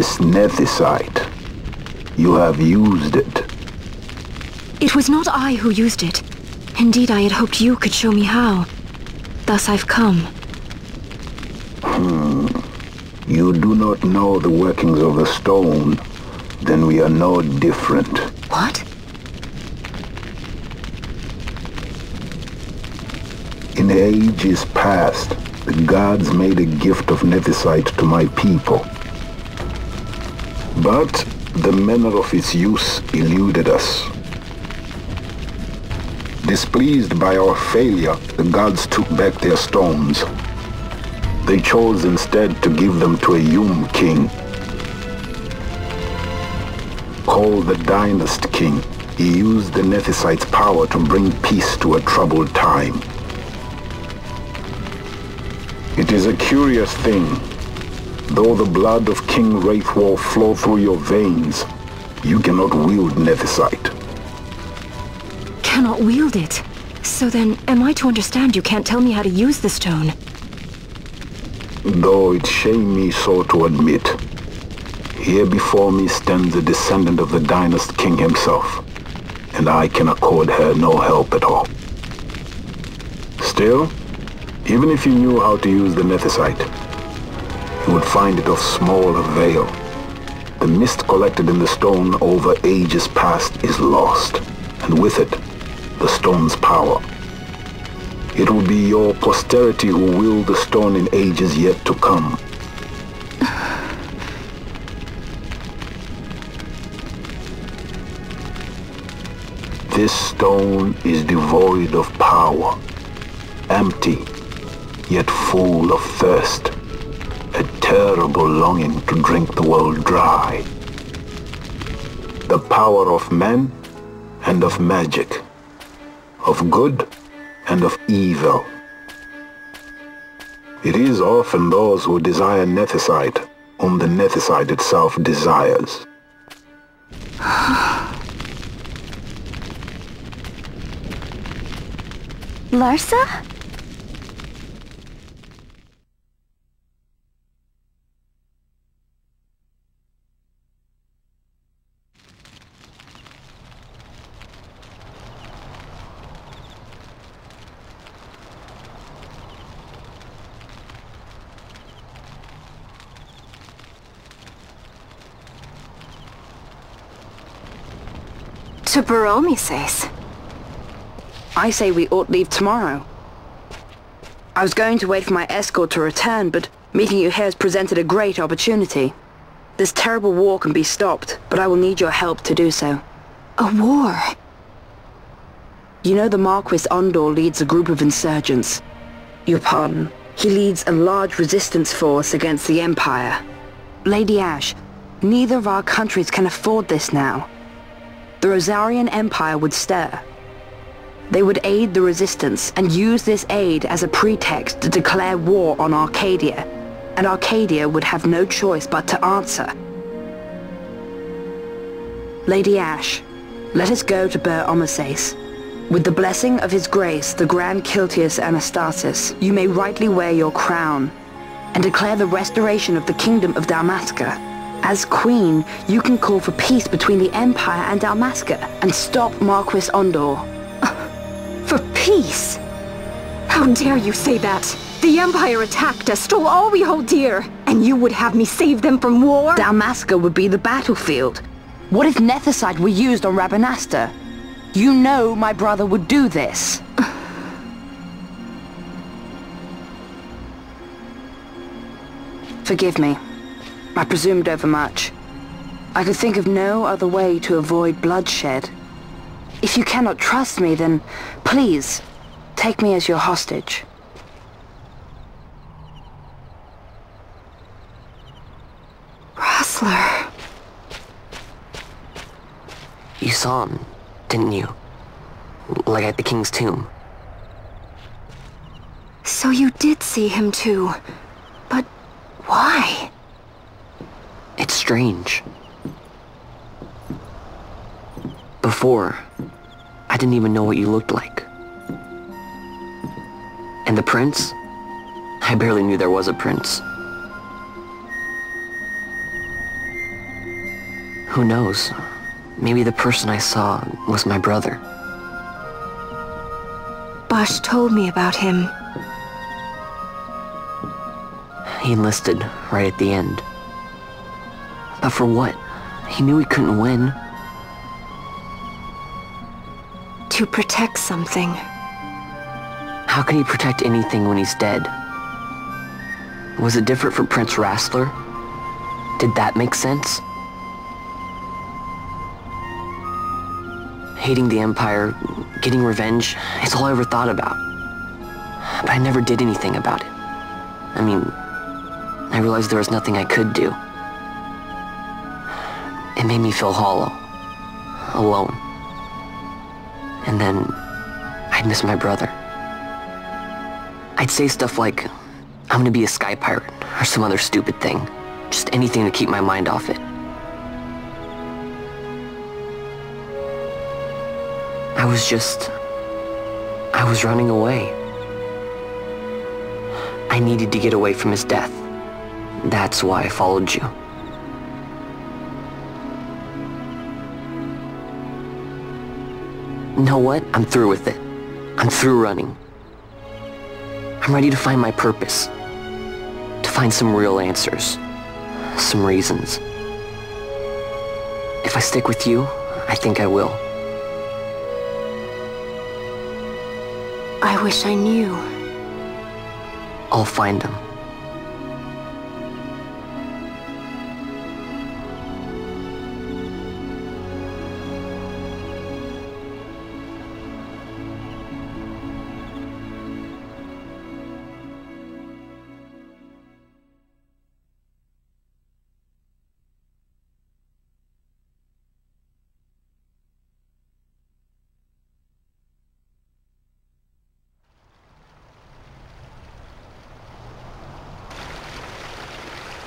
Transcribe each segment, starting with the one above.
This nethicite. You have used it. It was not I who used it. Indeed, I had hoped you could show me how. Thus I've come. You do not know the workings of the stone. Then we are no different. What? In ages past, the gods made a gift of nethicite to my people. But the manner of its use eluded us. Displeased by our failure, the gods took back their stones. They chose instead to give them to a Yum king. Called the Dynast King, he used the nethicite's power to bring peace to a troubled time. It is a curious thing. Though the blood of King Wraithwolf flow through your veins, you cannot wield nethicite. Cannot wield it? So then, am I to understand you can't tell me how to use the stone? Though it shame me so to admit, here before me stands a descendant of the Dynast King himself, and I can accord her no help at all. Still, even if you knew how to use the nethicite, you would find it of small avail. The mist collected in the stone over ages past is lost, and with it, the stone's power. It will be your posterity who wield the stone in ages yet to come. This stone is devoid of power, empty, yet full of thirst, a terrible longing to drink the world dry. The power of men and of magic, of good and of evil. It is often those who desire nethicite whom the nethicite itself desires. Larsa? To Baromi says. I say we ought leave tomorrow. I was going to wait for my escort to return, but meeting you here has presented a great opportunity. This terrible war can be stopped, but I will need your help to do so. A war? You know the Marquis Ondor leads a group of insurgents. Your pardon. He leads a large resistance force against the Empire. Lady Ash, neither of our countries can afford this now. The Rosarian Empire would stir. They would aid the resistance and use this aid as a pretext to declare war on Arcadia, and Arcadia would have no choice but to answer. Lady Ash, let us go to Ber Omases. With the blessing of His Grace, the Grand Kiltius Anastasis, you may rightly wear your crown and declare the restoration of the Kingdom of Dalmasca. As Queen, you can call for peace between the Empire and Dalmasca and stop Marquis Ondor. For peace? How dare you say that? The Empire attacked us, stole all we hold dear, and you would have me save them from war? Dalmasca would be the battlefield. What if nethicite were used on Rabanasta? You know my brother would do this. Forgive me. I presumed overmuch. I could think of no other way to avoid bloodshed. If you cannot trust me, then please, take me as your hostage. Rustler. You saw him, didn't you? Like at the King's tomb. So you did see him too. But why? It's strange. Before, I didn't even know what you looked like. And the prince? I barely knew there was a prince. Who knows? Maybe the person I saw was my brother. Bosch told me about him. He enlisted right at the end. But for what? He knew he couldn't win. To protect something. How can he protect anything when he's dead? Was it different for Prince Rassler? Did that make sense? Hating the Empire, getting revenge, it's all I ever thought about. But I never did anything about it. I mean, I realized there was nothing I could do. It made me feel hollow, alone. And then I'd miss my brother. I'd say stuff like, I'm gonna be a sky pirate, or some other stupid thing. Just anything to keep my mind off it. I was running away. I needed to get away from his death. That's why I followed you. You know what? I'm through with it. I'm through running. I'm ready to find my purpose. To find some real answers. Some reasons. If I stick with you, I think I will. I wish I knew. I'll find him.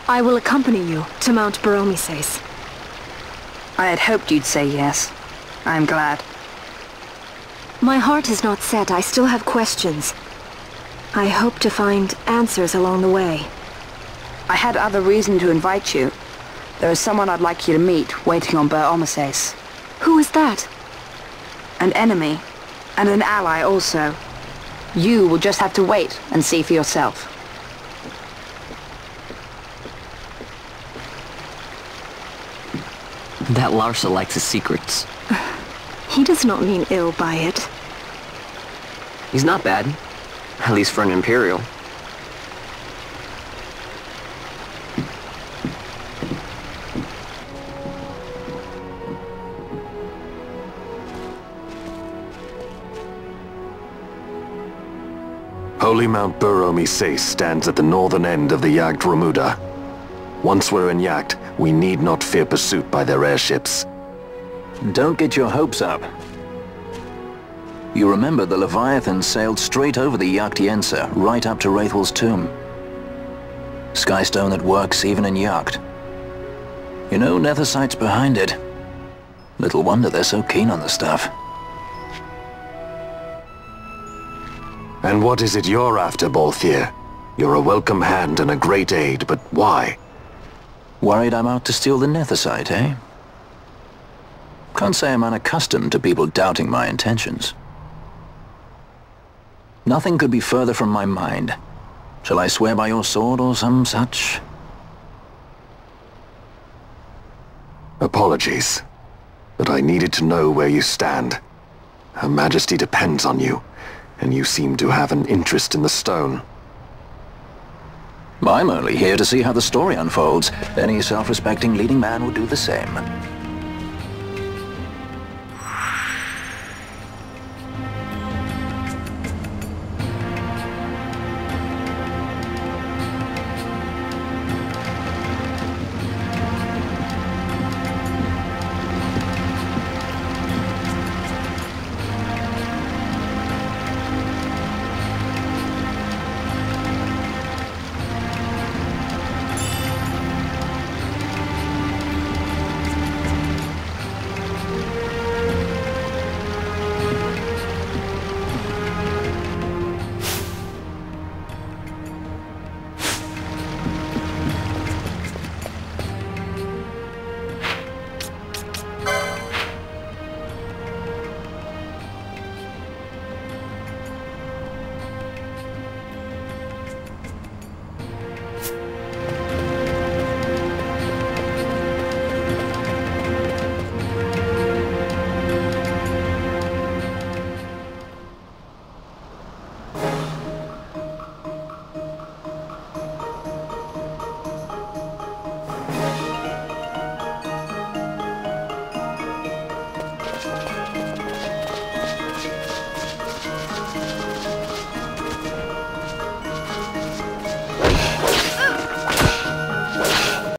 I will accompany you to Mount Baromises. I had hoped you'd say yes. I'm glad. My heart is not set. I still have questions. I hope to find answers along the way. I had other reason to invite you. There is someone I'd like you to meet waiting on Baromises. Who is that? An enemy, and an ally also. You will just have to wait and see for yourself. That Larsa likes his secrets. He does not mean ill by it. He's not bad. At least for an Imperial. Holy Mount Baromises stands at the northern end of the Jagd Remuda. Once we're in Jagd, we need not fear pursuit by their airships. Don't get your hopes up. You remember the Leviathan sailed straight over the Jagd right up to Wraithel's tomb. Skystone that works even in Jagd. You know, Nethersight's behind it. Little wonder they're so keen on the stuff. And what is it you're after, Balthier? You're a welcome hand and a great aid, but why? Worried I'm out to steal the Nethersight, eh? Can't say I'm unaccustomed to people doubting my intentions. Nothing could be further from my mind. Shall I swear by your sword or some such? Apologies, but I needed to know where you stand. Her Majesty depends on you, and you seem to have an interest in the stone. I'm only here to see how the story unfolds. Any self-respecting leading man would do the same.